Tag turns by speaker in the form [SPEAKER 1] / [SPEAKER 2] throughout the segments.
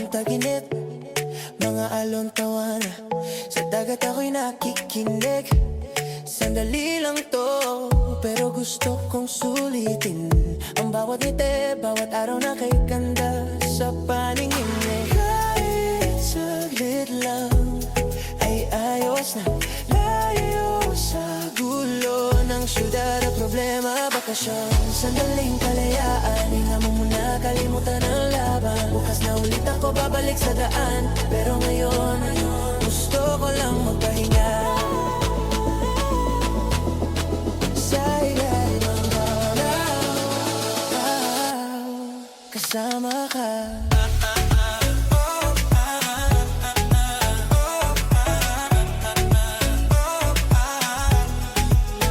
[SPEAKER 1] ang taginip, mga alon tawana. Sa dagat ako'y nakikinig. Sandali lang to, pero gusto kong sulitin ang bawat ngiti, bawat araw na kay ganda sa paningin mo. Kahit saglit lang ay ayos na, layo sa gulo ng syudad at problema. Bakasyon, sandaling kalayaan, hinga mo muna, kalimutan ang laban. Bukas na ulit ako babalik sa daan, pero ngayon gusto ko lang magpahinga. Sa ilalim ng araw, kasama ka.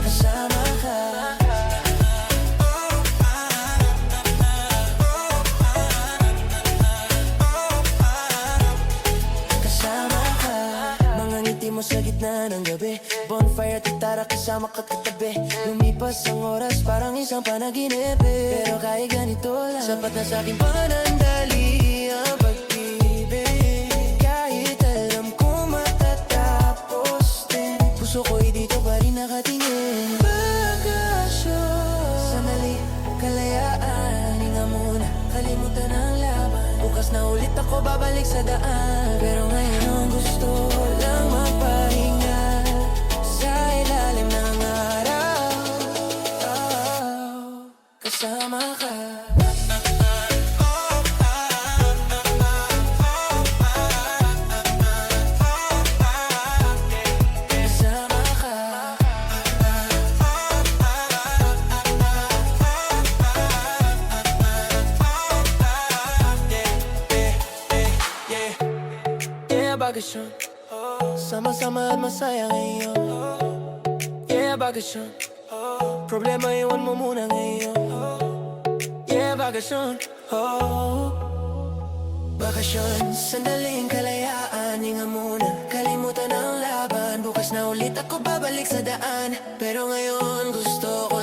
[SPEAKER 1] Kasama ka. Kasama ka. Mga ngiti mo sa gitna ng gabi, bonfire at gitara kasama ka katabi. Lumipas ang oras parang isang panaginip, pero kahit ganito lang, sapat na sa'king panandali ang pag-ibig. Kahit alam ko matatapos din, puso ko'y dito pa rin nakatingin. Bakasyon, sandali, kalayaan, hinga muna, kalimutan ang laban. Bukas na ulit ako babalik sa daan, pero ngayon gusto ko lang magpahinga. Sa ilalim ng araw, kasama ka. Kasama ka. Yeah, bakasyon, sama-sama at masaya ngayon. Yeah, bakasyon, problema iwan mo muna ngayon. Yeah, bakasyon, bakasyon, sandaling kalayaan, hinga muna, kalimutan ang laban. Bukas na ulit ako babalik sa daan, pero ngayon gusto ko